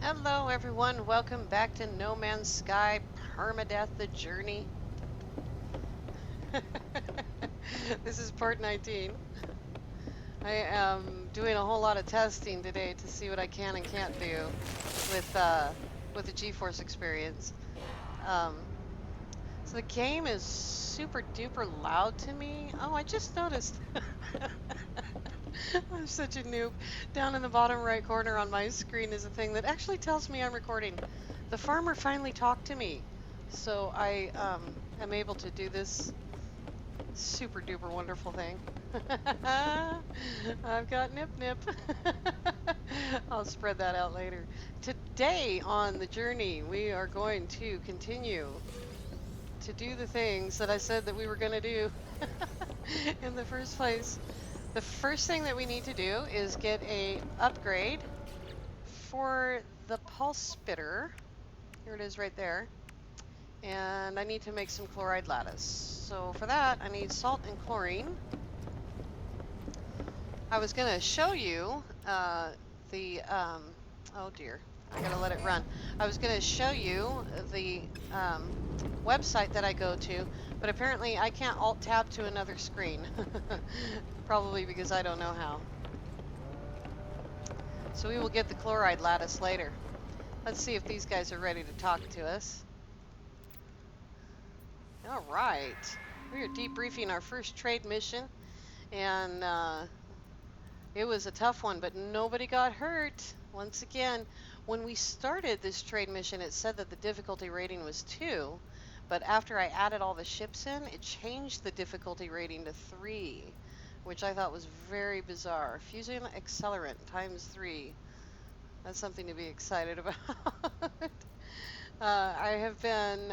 Hello everyone, welcome back to No Man's Sky Permadeath the Journey. This is part 19. I am doing a whole lot of testing today to see what I can and can't do with the GeForce experience. Um, so the game is super duper loud to me. Oh, I just noticed. I'm such a noob. Down in the bottom right corner on my screen is a thing that actually tells me I'm recording. The farmer finally talked to me, so I am able to do this super duper wonderful thing. I've got nip nip. I'll spread that out later. Today on the journey, we are going to continue to do the things that I said that we were going to do in the first place. The first thing that we need to do is get a upgrade for the pulse spitter. Here it is right there. And I need to make some chloride lattice. So for that, I need salt and chlorine. I was going to show you oh dear, I gotta let it run. I was going to show you the website that I go to, but apparently I can't alt-tab to another screen. Probably because I don't know how. So we will get the chloride lattice later. Let's see if these guys are ready to talk to us. All right. We are debriefing our first trade mission, and it was a tough one, but nobody got hurt. Once again, when we started this trade mission, it said that the difficulty rating was 2, but after I added all the ships in, it changed the difficulty rating to 3, which I thought was very bizarre. Fusion accelerant ×3. That's something to be excited about. I have been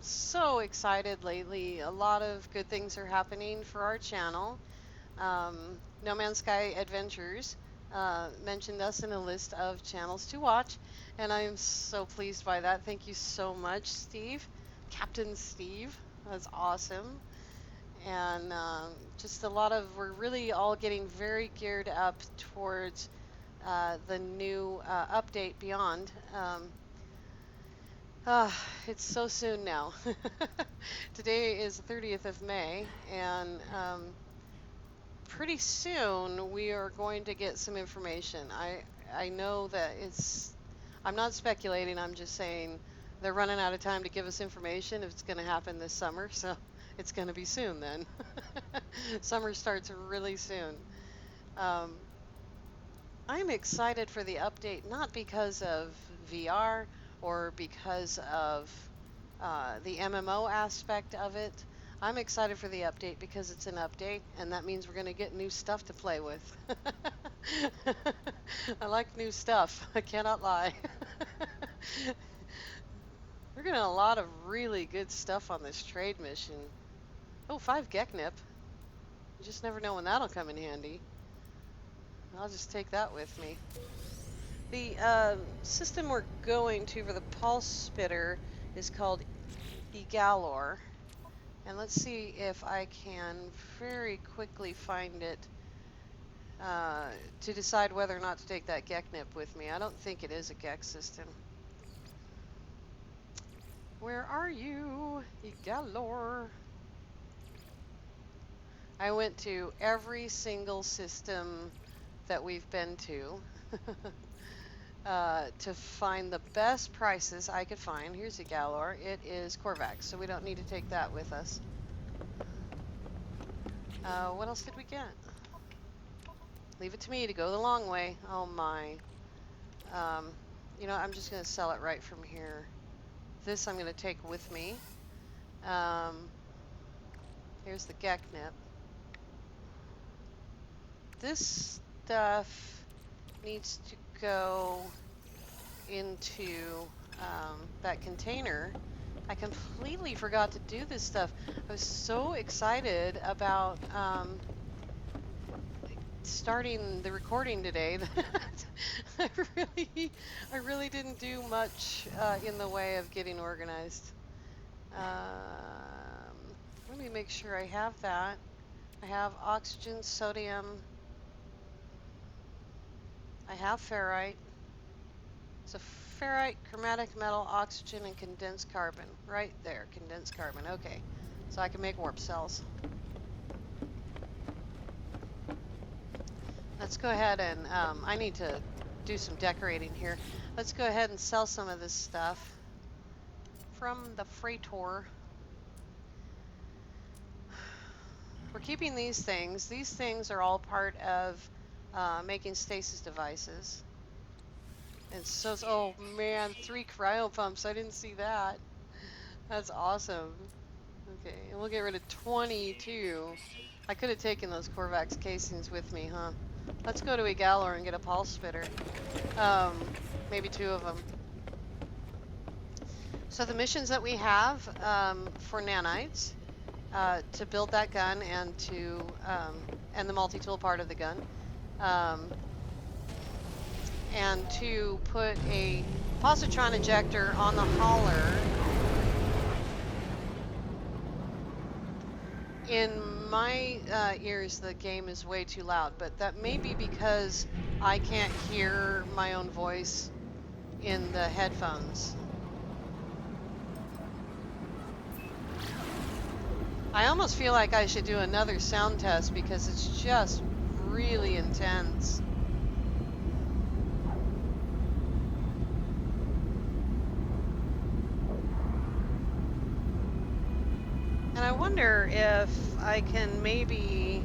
so excited lately. A lot of good things are happening for our channel. No Man's Sky Adventures mentioned us in a list of channels to watch, and I am so pleased by that. Thank you so much, Steve. Captain Steve. That's awesome. And just a lot of, we're really all getting very geared up towards the new update Beyond. It's so soon now. Today is the 30th of May, and pretty soon we are going to get some information. I know that I'm not speculating, I'm just saying they're running out of time to give us information if it's going to happen this summer, so it's going to be soon then. Summer starts really soon. I'm excited for the update, not because of VR or because of the MMO aspect of it. I'm excited for the update because it's an update, and that means we're going to get new stuff to play with. I like new stuff, I cannot lie. We're getting a lot of really good stuff on this trade mission. Oh, 5 Geknip. You just never know when that'll come in handy. I'll just take that with me. The system we're going to for the pulse spitter is called Egalor. And let's see if I can very quickly find it to decide whether or not to take that Geknip with me. I don't think it is a Gek system. Where are you, Egalor? I went to every single system that we've been to find the best prices I could find. Here's Egalor. It is Korvax, so we don't need to take that with us. What else did we get? Leave it to me to go the long way. Oh my. You know, I'm just going to sell it right from here. This I'm going to take with me. Here's the Geknip. This stuff needs to go into that container. I completely forgot to do this stuff. I was so excited about starting the recording today that I really didn't do much in the way of getting organized. Let me make sure I have that. I have oxygen, sodium. I have ferrite. So ferrite, chromatic metal, oxygen, and condensed carbon. Right there, condensed carbon. Okay, so I can make warp cells. Let's go ahead and, I need to do some decorating here. Let's go ahead and sell some of this stuff from the freighter. We're keeping these things. These things are all part of making stasis devices. And so, oh man, 3 cryo pumps. I didn't see that. That's awesome. Okay, and we'll get rid of 22. I could have taken those Korvax casings with me, huh? Let's go to Egalor and get a pulse spitter. Maybe 2 of them. So the missions that we have for nanites, to build that gun and to and the multi-tool part of the gun, and to put a positron injector on the hauler. In my ears, the game is way too loud, but that may be because I can't hear my own voice in the headphones. I almost feel like I should do another sound test because it's just really intense. And I wonder if I can maybe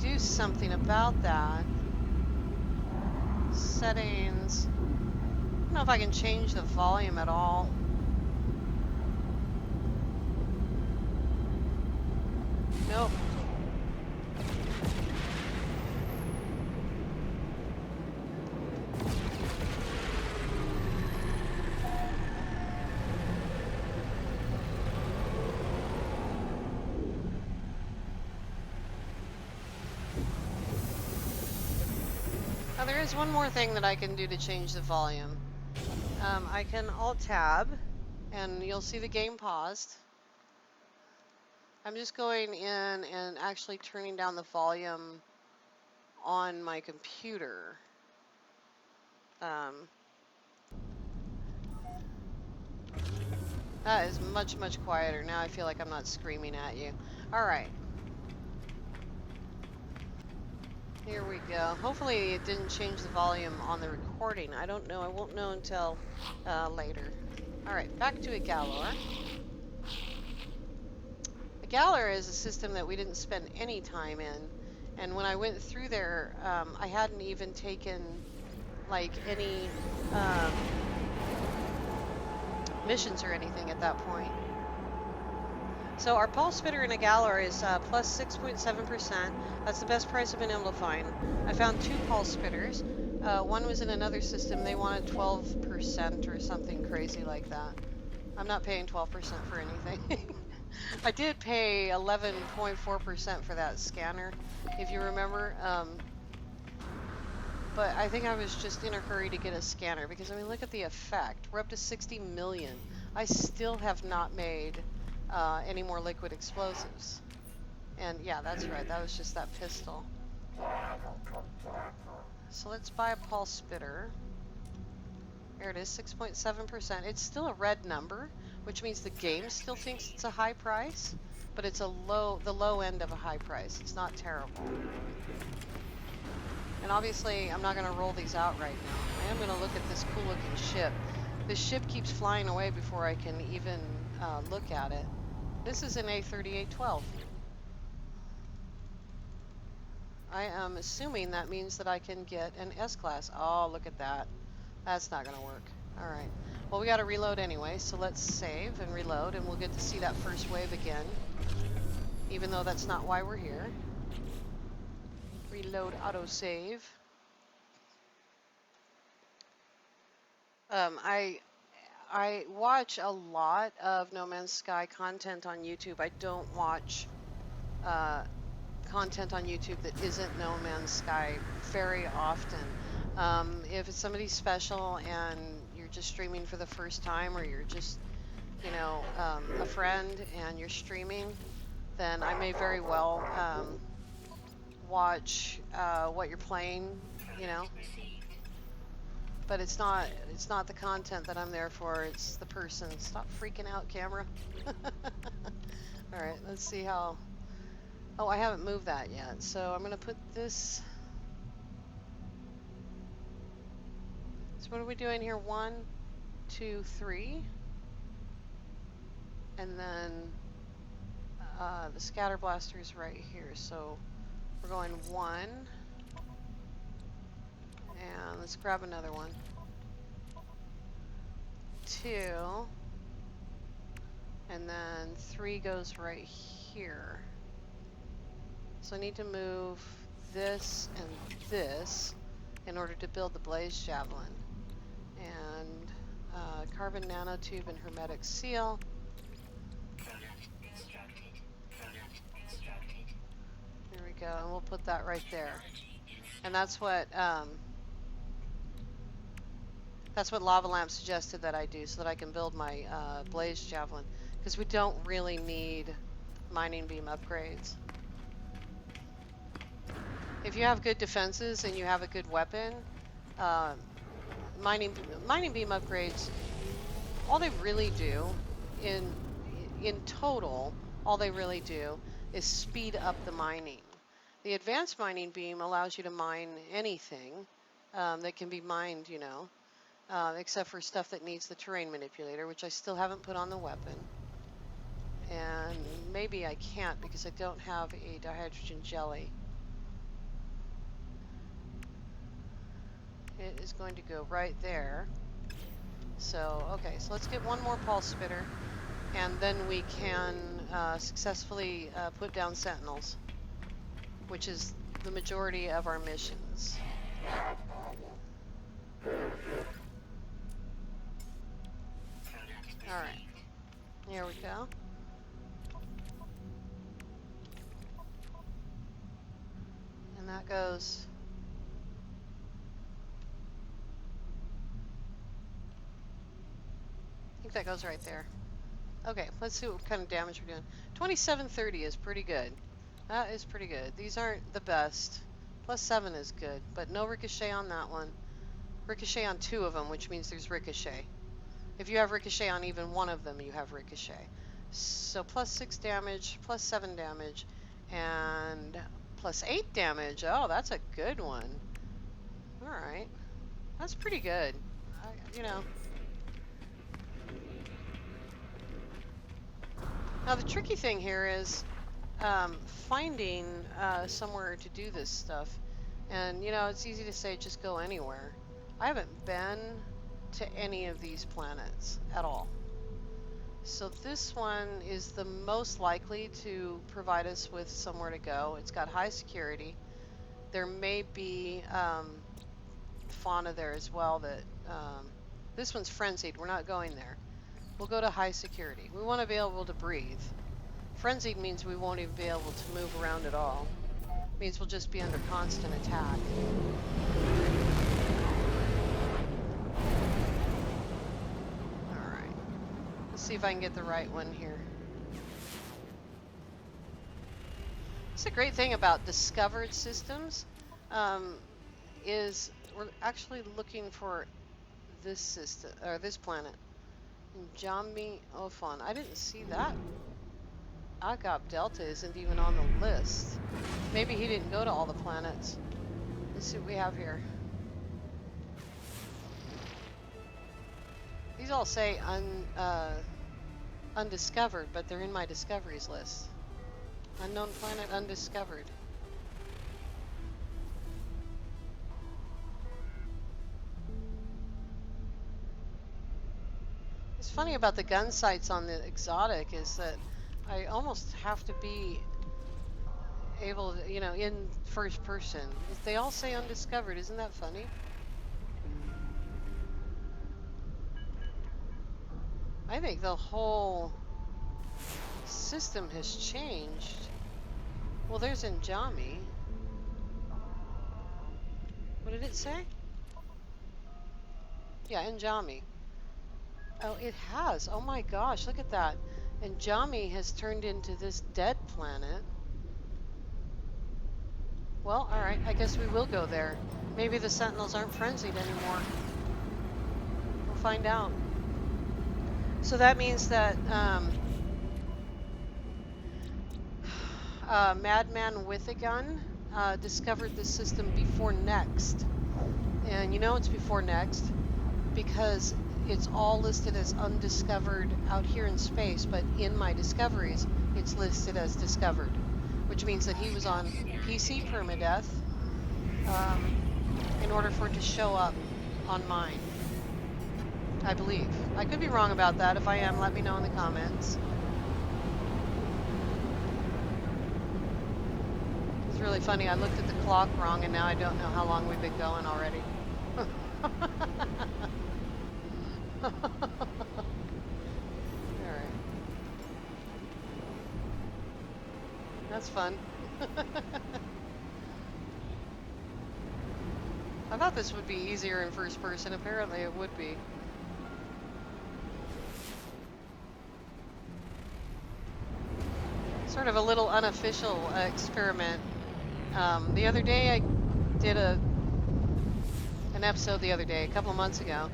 do something about that. Settings. I don't know if I can change the volume at all. Nope. Now there is one more thing that I can do to change the volume. I can Alt-Tab, and you'll see the game paused. I'm just going in and actually turning down the volume on my computer. That is much, much quieter. Now I feel like I'm not screaming at you. All right. Here we go. Hopefully it didn't change the volume on the recording. I don't know. I won't know until later. All right, back to Egalor. Egalor is a system that we didn't spend any time in. And when I went through there, I hadn't even taken like any missions or anything at that point. So our pulse spitter in Egalor is plus 6.7%. That's the best price I've been able to find. I found 2 pulse spitters. One was in another system. They wanted 12% or something crazy like that. I'm not paying 12% for anything. I did pay 11.4% for that scanner, if you remember. But I think I was just in a hurry to get a scanner because, I mean, look at the effect. We're up to 60 million. I still have not made any more liquid explosives. And yeah, that's right. That was just that pistol. So let's buy a pulse spitter. There it is, 6.7%. It's still a red number, which means the game still thinks it's a high price, but it's the low end of a high price. It's not terrible. And obviously, I'm not going to roll these out right now. I am going to look at this cool looking ship. This ship keeps flying away before I can even look at it. This is an A3812. I am assuming that means that I can get an S-Class. Oh, look at that. That's not going to work. All right. Well, we got to reload anyway, so let's save and reload, and we'll get to see that first wave again, even though that's not why we're here. Reload autosave. I watch a lot of No Man's Sky content on YouTube. I don't watch content on YouTube that isn't No Man's Sky very often. If it's somebody special and you're just streaming for the first time, or you're just, you know, a friend and you're streaming, then I may very well watch what you're playing, you know. But it's not the content that I'm there for, it's the person. Stop freaking out, camera. Alright, let's see how... Oh, I haven't moved that yet, so I'm gonna put this... So what are we doing here? 1, 2, 3. And then the scatter blaster is right here, so we're going 1. And let's grab another one. 2. And then 3 goes right here. So I need to move this and this in order to build the blaze javelin. And carbon nanotube and hermetic seal. There we go, and we'll put that right there. And that's what Lava Lamp suggested that I do, so that I can build my blaze javelin, because we don't really need mining beam upgrades. If you have good defenses and you have a good weapon, mining beam upgrades, all they really do in total, all they really do is speed up the mining. The advanced mining beam allows you to mine anything that can be mined, you know, except for stuff that needs the terrain manipulator, which I still haven't put on the weapon. And maybe I can't because I don't have a dihydrogen jelly. It is going to go right there. So, okay, so let's get one more pulse spitter, and then we can successfully put down Sentinels, which is the majority of our missions. Alright, here we go. And that goes... I think that goes right there. Okay, let's see what kind of damage we're doing. 2730 is pretty good. That is pretty good. These aren't the best. +7 is good, but no ricochet on that one. Ricochet on 2 of them, which means there's ricochet. If you have ricochet on even one of them, you have ricochet. So +6 damage, +7 damage, and +8 damage. Oh, that's a good one. Alright. That's pretty good. You know. Now the tricky thing here is finding somewhere to do this stuff. And you know, it's easy to say just go anywhere. I haven't been to any of these planets at all. So this one is the most likely to provide us with somewhere to go. It's got high security. There may be fauna there as well that this one's frenzied. We're not going there. We'll go to high security. We want to be able to breathe. Frenzied means we won't even be able to move around at all. It means we'll just be under constant attack. Alright. Let's see if I can get the right one here. It's a great thing about discovered systems is we're actually looking for this system, or this planet. Jambi Ophon. I didn't see that. Agop Delta isn't even on the list. Maybe he didn't go to all the planets. Let's see what we have here. These all say undiscovered, but they're in my discoveries list. Unknown planet undiscovered. What's funny about the gun sights on the exotic is that I almost have to be able to, you know, in first person. They all say undiscovered. Isn't that funny? I think the whole system has changed. Well, there's Njami. What did it say? Yeah, Njami. Oh, it has. Oh my gosh, look at that. And Njami has turned into this dead planet. Well, alright, I guess we will go there. Maybe the Sentinels aren't frenzied anymore. find out. So that means that Madman with a gun discovered this system before Next. And you know it's before Next because it's all listed as undiscovered out here in space, but in my discoveries, it's listed as discovered, which means that he was on PC Permadeath in order for it to show up on mine. I believe. I could be wrong about that. If I am, let me know in the comments. It's really funny. I looked at the clock wrong and now I don't know how long we've been going already. Alright. That's fun. I thought this would be easier in first person. Apparently it would be. Sort of a little unofficial experiment. The other day I did an episode the other day, a couple of months ago.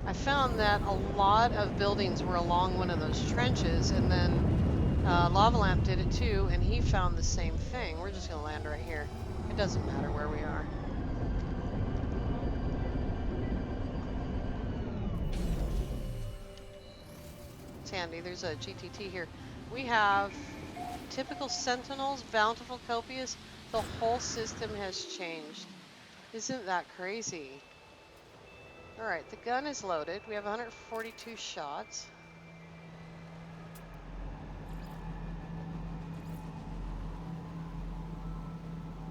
I found that a lot of buildings were along one of those trenches, and then Lava Lamp did it too, and he found the same thing. We're just going to land right here. It doesn't matter where we are. It's handy. There's a GTT here. We have typical Sentinels, bountiful, copious. The whole system has changed. Isn't that crazy? Alright, the gun is loaded. We have 142 shots.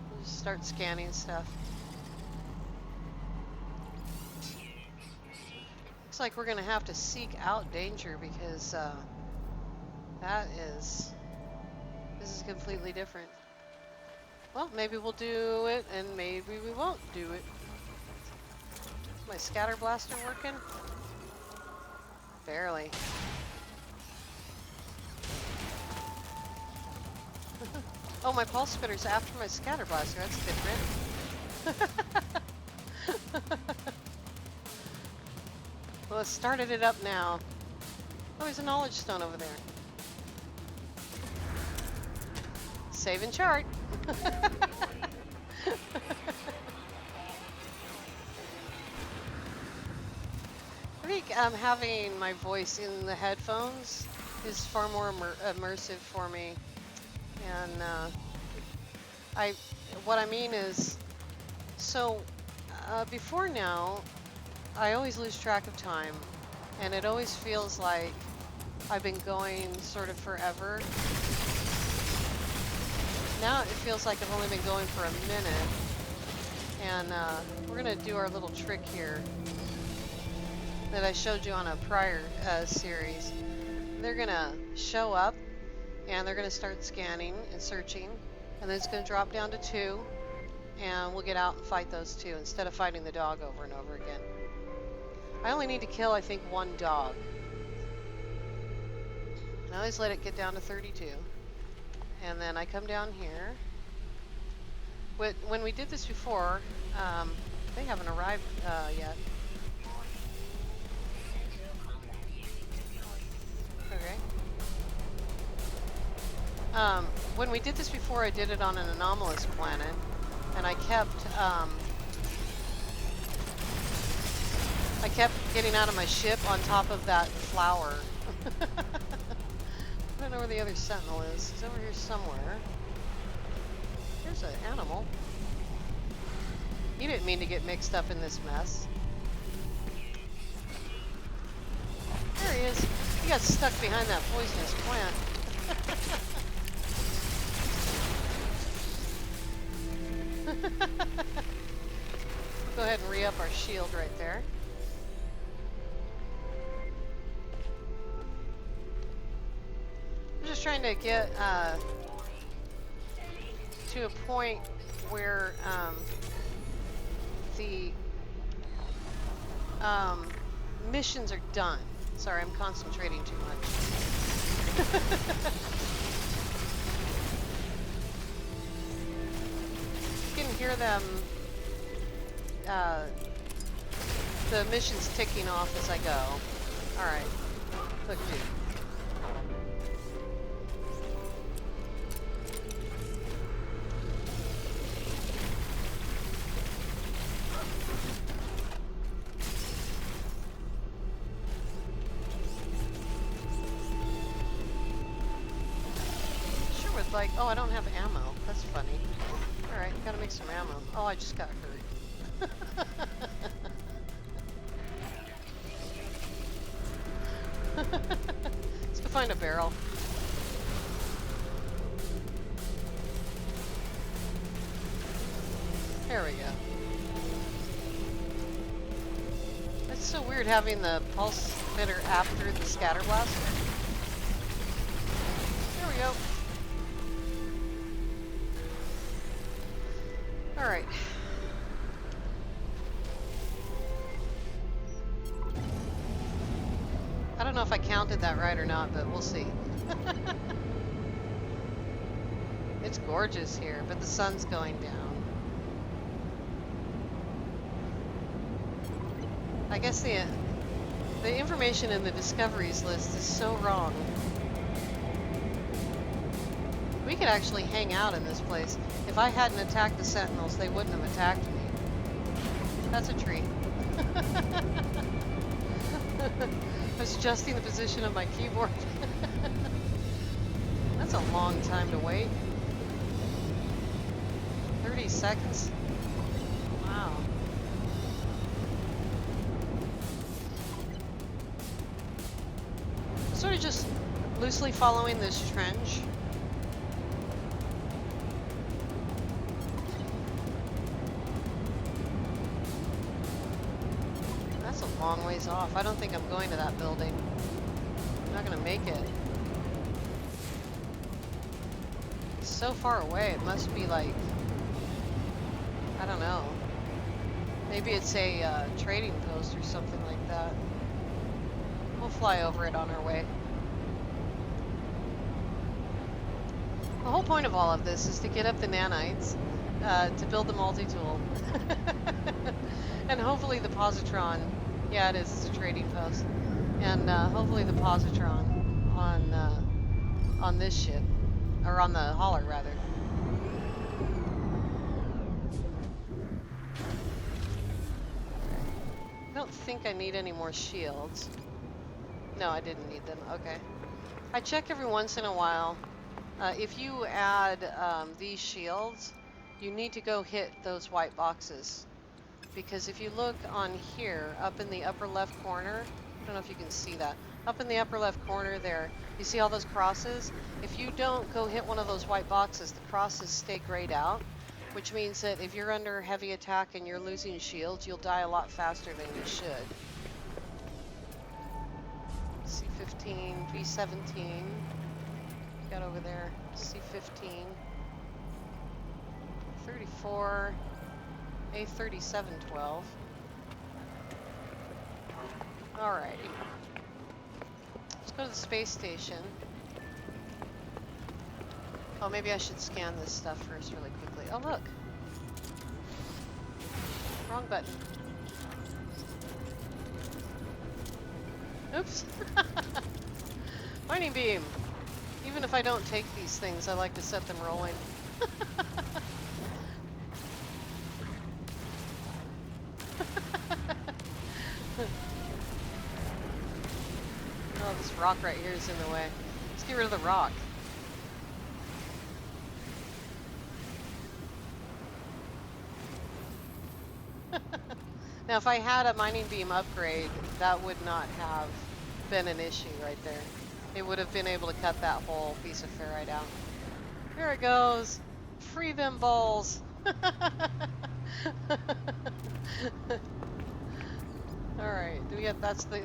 We'll just start scanning stuff. Looks like we're going to have to seek out danger because this is completely different. Well, maybe we'll do it and maybe we won't do it. Is my scatter blaster working? Barely. Oh, my pulse spitter's after my scatter blaster. That's different. Well, it started it up now. Oh, there's a knowledge stone over there. Save and chart. I think having my voice in the headphones is far more immersive for me. And what I mean is, so before now, I always lose track of time, and it always feels like I've been going sort of forever. Now it feels like I've only been going for a minute, and we're gonna do our little trick here that I showed you on a prior series. They're gonna show up, and they're gonna start scanning and searching, and then it's gonna drop down to 2, and we'll get out and fight those 2 instead of fighting the dog over and over again. I only need to kill, I think, 1 dog. I always let it get down to 32. And then I come down here. When we did this before, they haven't arrived yet. Okay. When we did this before, I did it on an anomalous planet, and I kept getting out of my ship on top of that flower. I don't know where the other sentinel is. He's over here somewhere. There's an animal. He didn't mean to get mixed up in this mess. There he is. He got stuck behind that poisonous plant. Go ahead and re-up our shield right there. I'm just trying to get to a point where the missions are done. Sorry, I'm concentrating too much. You can hear them The mission's ticking off as I go. Alright. Look, dude. Sure would like... Oh, I don't have ammo. That's funny. Alright, gotta make some ammo. Oh, I just got hurt. Let's go find a barrel. There we go. It's so weird having the pulse emitter after the scatter blaster. There we go. Alright. I don't know if I counted that right or not, but we'll see. It's gorgeous here, but the sun's going down. I guess the information in the discoveries list is so wrong. We could actually hang out in this place. If I hadn't attacked the Sentinels, they wouldn't have attacked me. That's a tree. I was adjusting the position of my keyboard. That's a long time to wait. 30 seconds? Wow. Sort of just loosely following this trench. That's a long ways off. I don't think I'm going to that building. I'm not going to make it. It's so far away. It must be like, I don't know. Maybe it's a trading post or something like that. We'll fly over it on our way. The whole point of all of this is to get up the nanites, to build the multi-tool. And hopefully the positron, yeah it is, it's a trading post. And hopefully the positron on this ship, or on the hauler rather. I don't think I need any more shields. No, I didn't need them. Okay. I check every once in a while. If you add these shields, you need to go hit those white boxes. Because if you look on here, up in the upper left corner, I don't know if you can see that. Up in the upper left corner there, you see all those crosses? If you don't go hit one of those white boxes, the crosses stay grayed out. Which means that if you're under heavy attack and you're losing shields, you'll die a lot faster than you should. C-15, B-17, got over there, C-15, 34, A-37-12. Alrighty. Let's go to the space station. Oh, maybe I should scan this stuff first really quickly. Oh, look. Wrong button. Oops. Mining beam. Even if I don't take these things, I like to set them rolling. Oh, this rock right here is in the way. Let's get rid of the rock. Now, if I had a mining beam upgrade, that would not have been an issue right there. It would have been able to cut that whole piece of ferrite out. Here it goes. Free them balls. Alright, do we get, that's the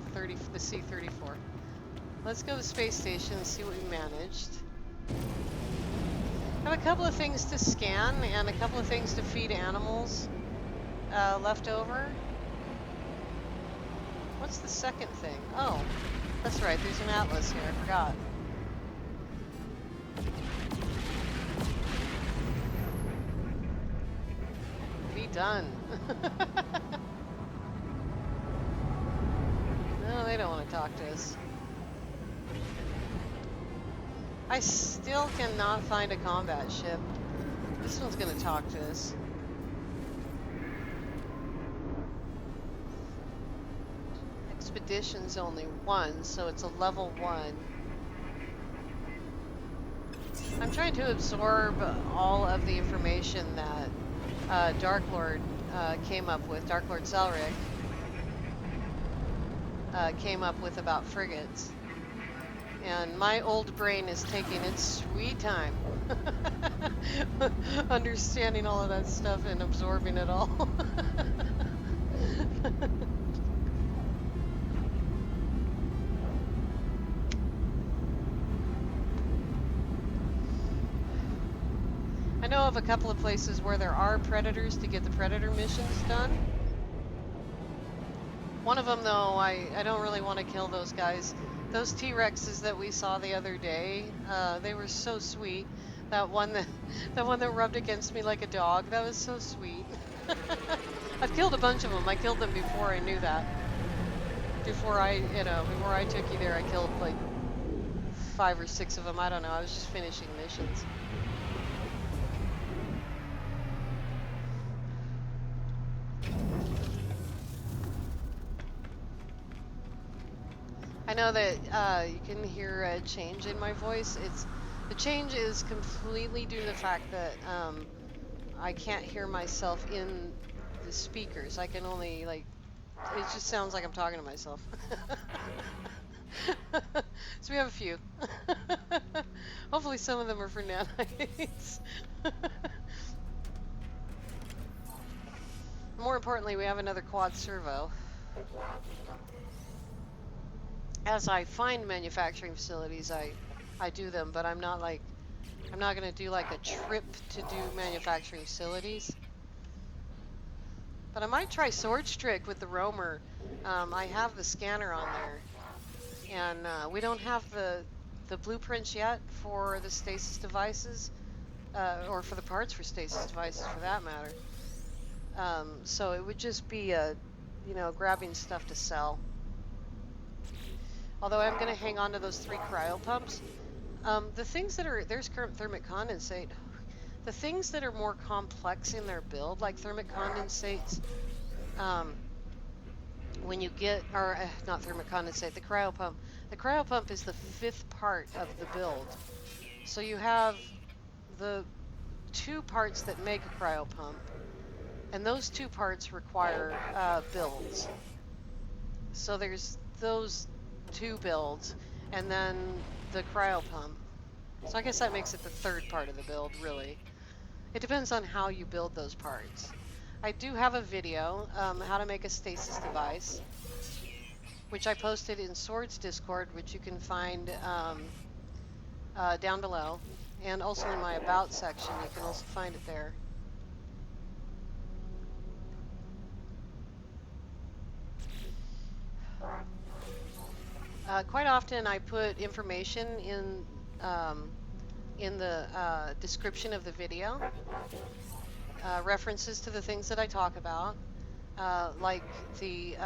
C-34. Let's go to the space station and see what we managed. I have a couple of things to scan and a couple of things to feed animals left over. What's the second thing? Oh, that's right, there's an atlas here, I forgot. Be done. talk to us. I still cannot find a combat ship. This one's gonna talk to us. Expedition's only 1, so it's a level 1. I'm trying to absorb all of the information that Dark Lord came up with, Dark Lord Zelric came up with about frigates. And my old brain is taking its sweet time understanding all of that stuff and absorbing it all. I know of a couple of places where there are predators to get the predator missions done. One of them, though, I don't really want to kill those guys. Those T-Rexes that we saw the other day, they were so sweet. That one that rubbed against me like a dog, that was so sweet. I've killed a bunch of them. I killed them before I knew that. Before I took you there, I killed like 5 or 6 of them. I don't know. I was just finishing missions. I know that you can hear a change in my voice. The change is completely due to the fact that I can't hear myself in the speakers. I can only it just sounds like I'm talking to myself. So we have a few. Hopefully some of them are for nanites. More importantly, we have another quad servo. As I find manufacturing facilities, I do them, but I'm not going to do like a trip to do manufacturing facilities. But I might try Sword Strick with the roamer. I have the scanner on there, and we don't have the blueprints yet for the stasis devices, or for the parts for stasis devices for that matter. So it would just be grabbing stuff to sell. Although I'm going to hang on to those 3 cryo pumps. The things that are, there's current thermic condensate. The things that are more complex in their build, like thermic condensates, when you get, or not thermic condensate, the cryo pump. The cryo pump is the 5th part of the build. So you have the 2 parts that make a cryo pump, and those 2 parts require builds. So there's those 2 builds, and then the cryo pump. So I guess that makes it the 3rd part of the build, really. It depends on how you build those parts. I do have a video, how to make a stasis device, which I posted in Swords Discord, which you can find down below, and also in my About section. You can also find it there. Quite often I put information in the description of the video, references to the things that I talk about, like the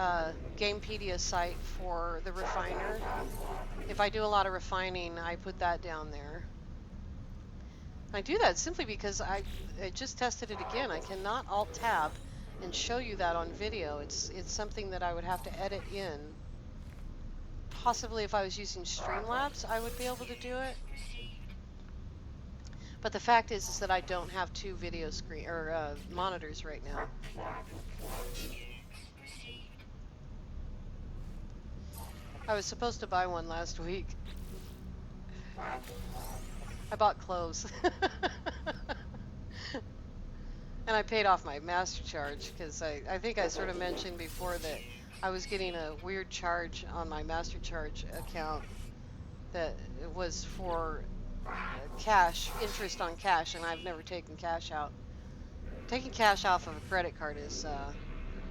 Gamepedia site for the refiner. If I do a lot of refining, I put that down there. I do that simply because I just tested it again. I cannot Alt-Tab and show you that on video. It's something that I would have to edit in. Possibly if I was using Streamlabs, I would be able to do it. But the fact is that I don't have 2 video screen or monitors right now. I was supposed to buy one last week. I bought clothes. And I paid off my master charge because I think I sort of mentioned before that I was getting a weird charge on my master charge account that was for cash, interest on cash, and I've never taken cash out. Taking cash off of a credit card is a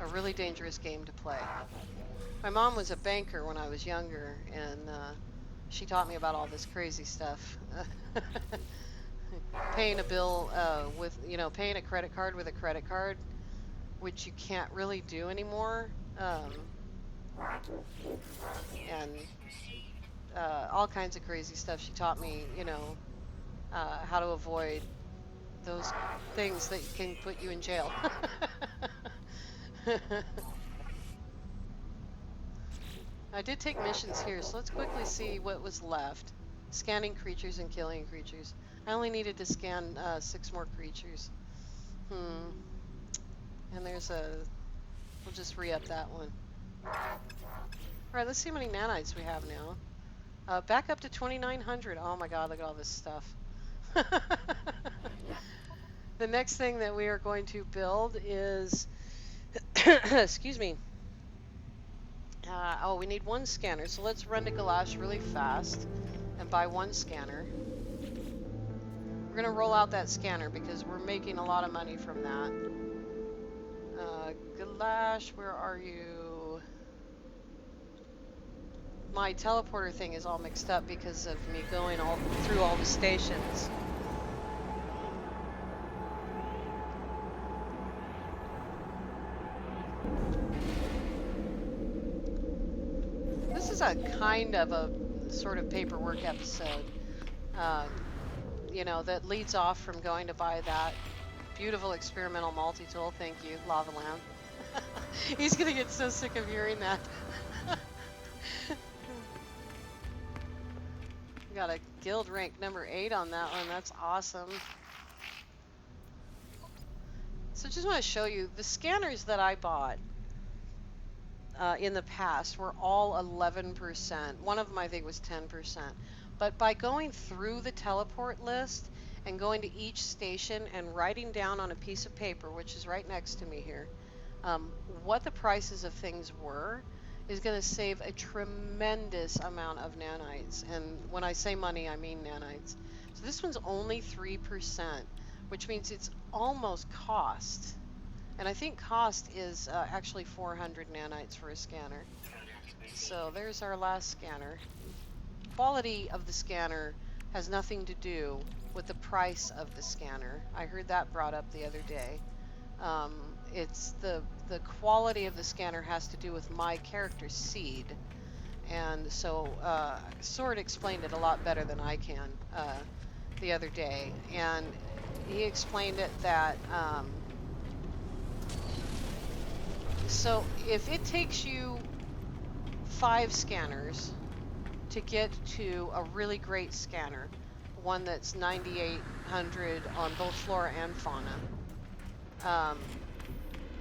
really dangerous game to play. My mom was a banker when I was younger, and she taught me about all this crazy stuff. Paying a bill paying a credit card with a credit card, which you can't really do anymore. And all kinds of crazy stuff. She taught me, you know, how to avoid those things that can put you in jail. I did take missions here, so let's quickly see what was left. Scanning creatures and killing creatures. I only needed to scan 6 more creatures. And there's a... We'll just re-up that one. Alright, let's see how many nanites we have now. Back up to 2,900. Oh my god, look at all this stuff. The next thing that we are going to build is... excuse me. Oh, we need 1 scanner, so let's run to Galash really fast and buy 1 scanner. We're going to roll out that scanner because we're making a lot of money from that. Galash, where are you? My teleporter thing is all mixed up because of me going all through all the stations. This is a kind of a sort of paperwork episode, you know, that leads off from going to buy that beautiful experimental multi-tool. Thank you, Lava Lamb. He's gonna get so sick of hearing that. We got a guild rank number 8 on that one. That's awesome. So just want to show you the scanners that I bought in the past were all 11%. One of them I think was 10%. But by going through the teleport list and going to each station and writing down on a piece of paper, which is right next to me here, what the prices of things were, is going to save a tremendous amount of nanites. And when I say money, I mean nanites. So this one's only 3%, which means it's almost cost. And I think cost is actually 400 nanites for a scanner. So there's our last scanner. Quality of the scanner has nothing to do with the price of the scanner. I heard that brought up the other day. It's the quality of the scanner has to do with my character's seed. And so Sword explained it a lot better than I can the other day. And he explained it that so if it takes you 5 scanners to get to a really great scanner, one that's 9,800 on both flora and fauna,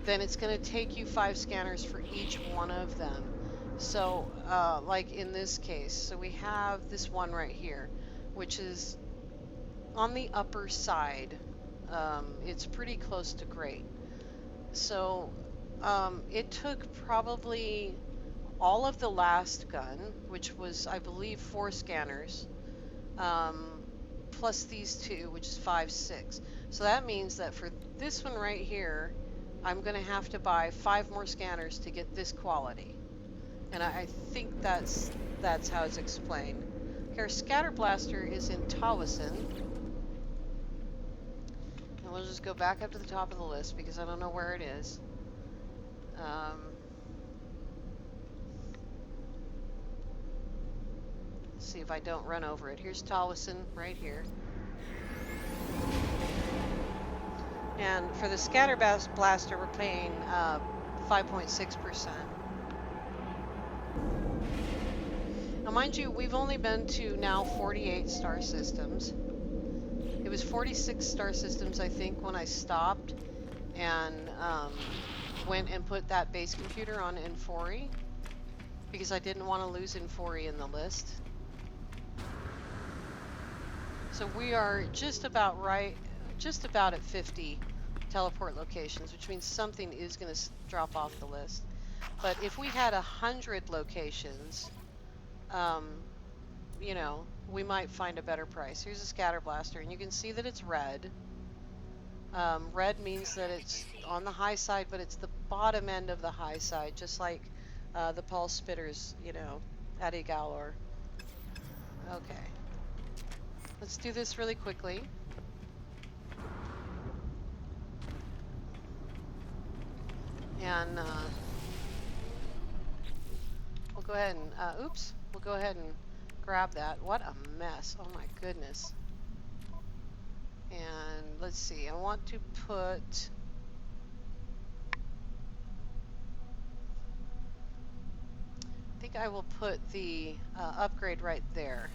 then it's going to take you 5 scanners for each one of them. So like in this case, so we have this one right here, which is on the upper side. It's pretty close to great. So it took probably all of the last gun, which was, I believe, 4 scanners, plus these 2, which is 5, 6. So that means that for this one right here, I'm going to have to buy 5 more scanners to get this quality. And I think that's how it's explained. Okay, our scatter blaster is in Tawasin. And we'll just go back up to the top of the list because I don't know where it is. Let's see if I don't run over it. Here's Tawasin right here. And for the scatter blaster, we're paying 5.6%. Now, mind you, we've only been to now 48 star systems. It was 46 star systems, I think, when I stopped and went and put that base computer on Infori because I didn't want to lose Infori in the list. So we are just about at 50 teleport locations, which means something is going to drop off the list. But if we had 100 locations, you know, we might find a better price. Here's a scatter blaster, and you can see that it's red. Red means that it's on the high side, but it's the bottom end of the high side, just like the pulse spitters, you know, at Egalor. Okay. Let's do this really quickly. And go ahead and, oops, we'll go ahead and grab that. What a mess. Oh my goodness. And let's see, I want to put, I think I will put the upgrade right there,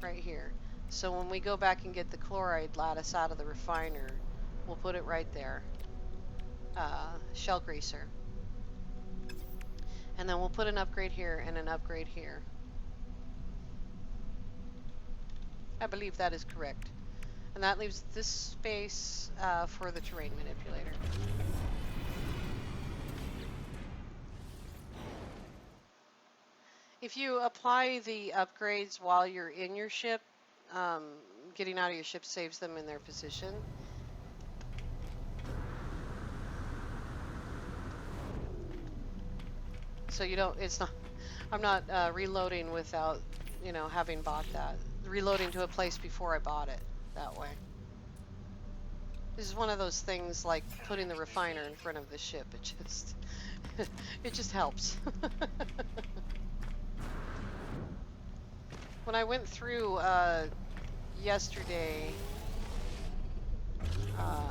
right here. So when we go back and get the chloride lattice out of the refiner, we'll put it right there. Shell greaser. And then we'll put an upgrade here and an upgrade here. I believe that is correct. And that leaves this space for the terrain manipulator. If you apply the upgrades while you're in your ship, getting out of your ship saves them in their position. So you don't, it's not, I'm not reloading without, you know, having bought that. Reloading to a place before I bought it, that way. This is one of those things like putting the refiner in front of the ship. It just helps. When I went through yesterday,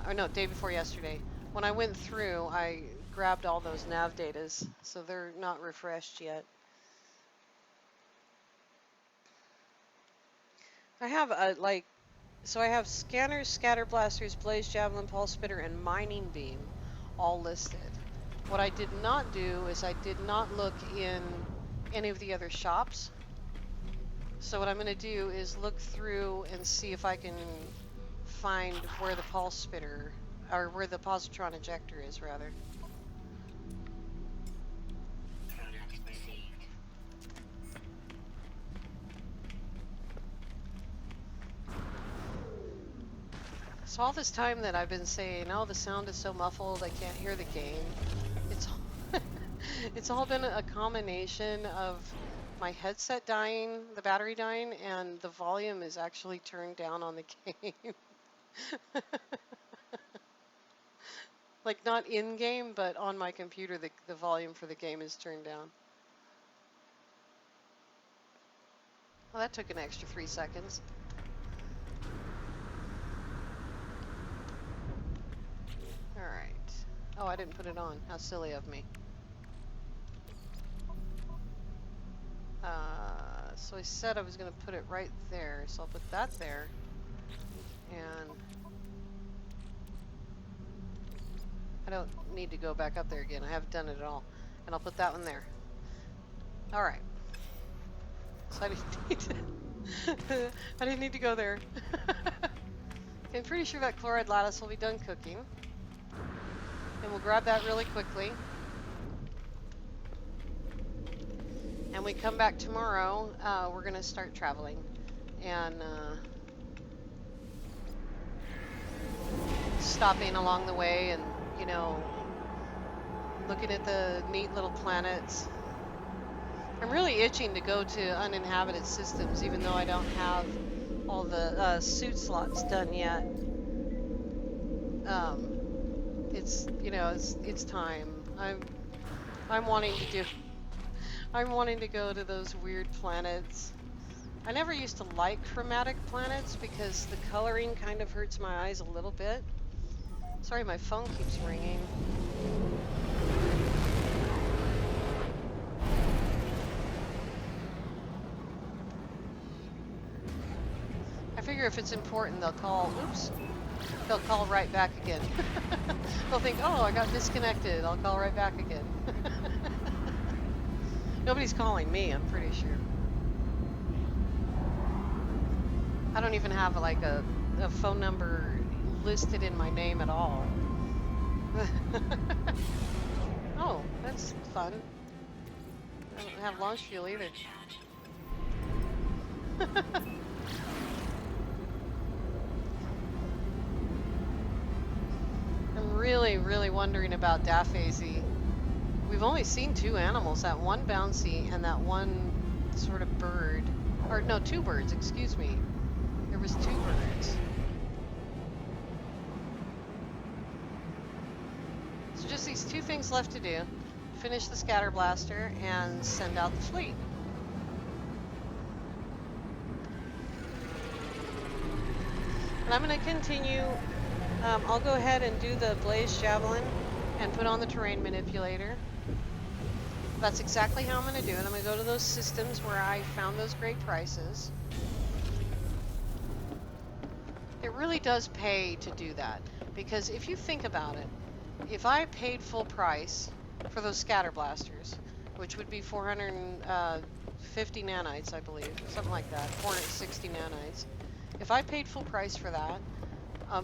or no, day before yesterday, when I went through, I grabbed all those nav datas, so they're not refreshed yet. I have so I have scanners, scatter blasters, blaze javelin, pulse spitter, and mining beam all listed. What I did not do is I did not look in any of the other shops. So what I'm going to do is look through and see if I can find where the pulse spitter, or where the positron ejector is, rather. So all this time that I've been saying, oh, the sound is so muffled, I can't hear the game. It's all been a combination of my headset dying, the battery dying, and the volume is actually turned down on the game. Like not in game, but on my computer, the volume for the game is turned down. Well, that took an extra 3 seconds. All right. Oh, I didn't put it on. How silly of me. So I said I was going to put it right there, so I'll put that there. And I don't need to go back up there again. I haven't done it at all. And I'll put that one there. All right. So I didn't need to, I didn't need to go there. I'm pretty sure that chloride lattice will be done cooking. And we'll grab that really quickly. And we come back tomorrow, we're going to start traveling. And stopping along the way and, you know, looking at the neat little planets. I'm really itching to go to uninhabited systems, even though I don't have all the suit slots done yet. It's, you know, it's time. I'm wanting to go to those weird planets. I never used to like chromatic planets because the coloring kind of hurts my eyes a little bit. Sorry, my phone keeps ringing. I figure if it's important, they'll call, oops, they'll call right back again. They'll think, oh, I got disconnected. I'll call right back again. Nobody's calling me, I'm pretty sure. I don't even have like a phone number listed in my name at all. Oh, that's fun. I don't have launch fuel either. I'm really wondering about Daphazy. We've only seen 2 animals, that one bouncy and that one sort of bird. Or no, 2 birds, excuse me. There was 2 birds. So just these 2 things left to do. finish the scatter blaster and send out the fleet. And I'm going to continue. I'll go ahead and do the blaze javelin and put on the terrain manipulator. That's exactly how I'm going to do it. I'm going to go to those systems where I found those great prices. It really does pay to do that, because if you think about it, if I paid full price for those scatter blasters, which would be 450 nanites, I believe, something like that, 460 nanites. If I paid full price for that,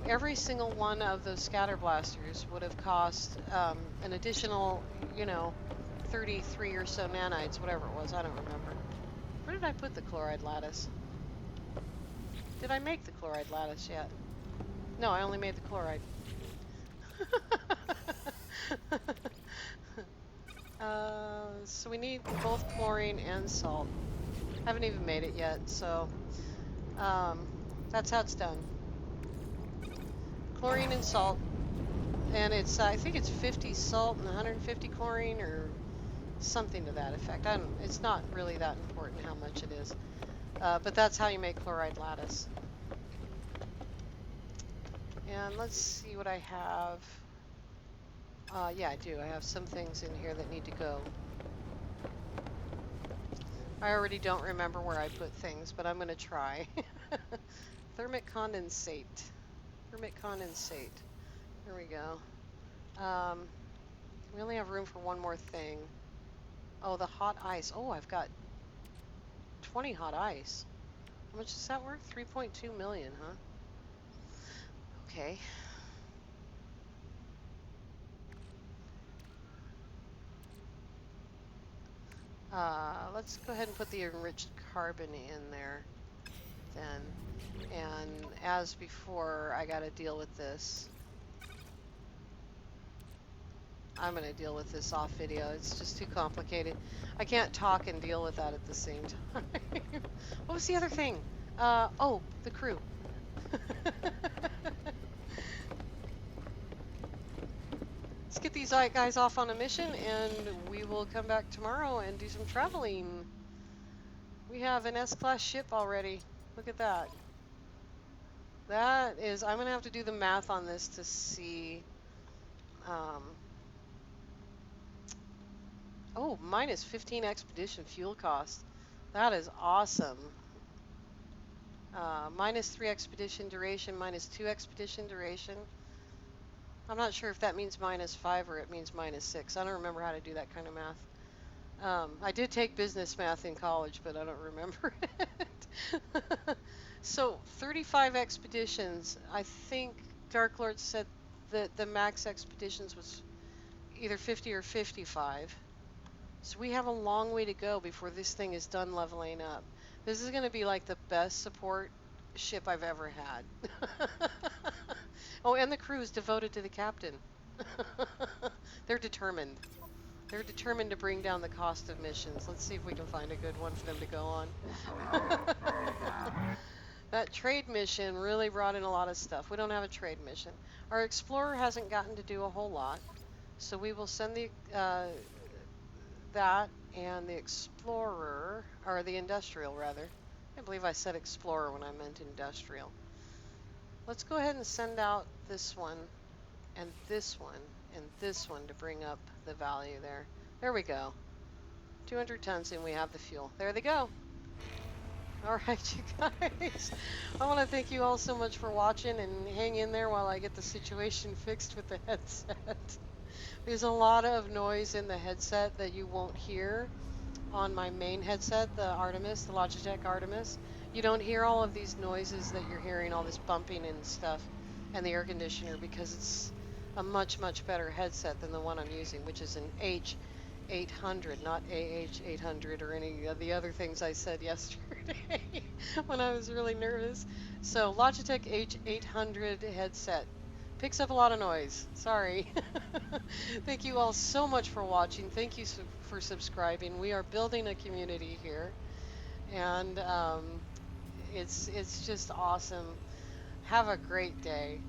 every single one of those scatter blasters would have cost an additional, 33 or so nanites, whatever it was, I don't remember. Where did I put the chloride lattice? Did I make the chloride lattice yet? No, I only made the chloride. So we need both chlorine and salt. Haven't even made it yet, so that's how it's done. Chlorine and salt, and it's I think it's 50 salt and 150 chlorine or something to that effect. It's not really that important how much it is, but that's how you make chloride lattice. And let's see what I have. Yeah, I do. I have some things in here that need to go. I already don't remember where I put things, but I'm going to try. Thermic condensate. Thermic condensate. There we go. We only have room for one more thing. Oh, the hot ice. Oh, I've got 20 hot ice. How much is that worth? 3.2 million, huh? Okay. Let's go ahead and put the enriched carbon in there then. And as before, I gotta deal with this. I'm gonna deal with this off video. It's just too complicated. I can't talk and deal with that at the same time. What was the other thing? Oh, the crew. Let's get these guys off on a mission, and we will come back tomorrow and do some traveling. We have an S-class ship already. Look at that. That is, I'm going to have to do the math on this to see. Oh, minus 15 expedition fuel cost. That is awesome. Minus 3 expedition duration, minus 2 expedition duration. I'm not sure if that means minus 5 or it means minus 6. I don't remember how to do that kind of math. I did take business math in college, but I don't remember it. So 35 expeditions. I think Dark Lord said that the max expeditions was either 50 or 55. So we have a long way to go before this thing is done leveling up. This is going to be like the best support ship I've ever had. Oh, and the crew is devoted to the captain. They're determined. They're determined to bring down the cost of missions. Let's see if we can find a good one for them to go on. That trade mission really brought in a lot of stuff. We don't have a trade mission. Our explorer hasn't gotten to do a whole lot, so we will send the that and the explorer, or the industrial rather. I believe I said explorer when I meant industrial. Let's go ahead and send out this one and this one and this one to bring up the value there. There we go. 200 tons and we have the fuel. There they go. All right, you guys. I want to thank you all so much for watching, and hang in there while I get the situation fixed with the headset. There's a lot of noise in the headset that you won't hear on my main headset, the Artemis, the Logitech Artemis. You don't hear all of these noises that you're hearing, all this bumping and stuff, and the air conditioner, because it's a much, much better headset than the one I'm using, which is an H800, not AH800 or any of the other things I said yesterday when I was really nervous. So Logitech H800 headset. Picks up a lot of noise. Sorry. Thank you all so much for watching. Thank you for subscribing. We are building a community here, and it's just awesome. Have a great day.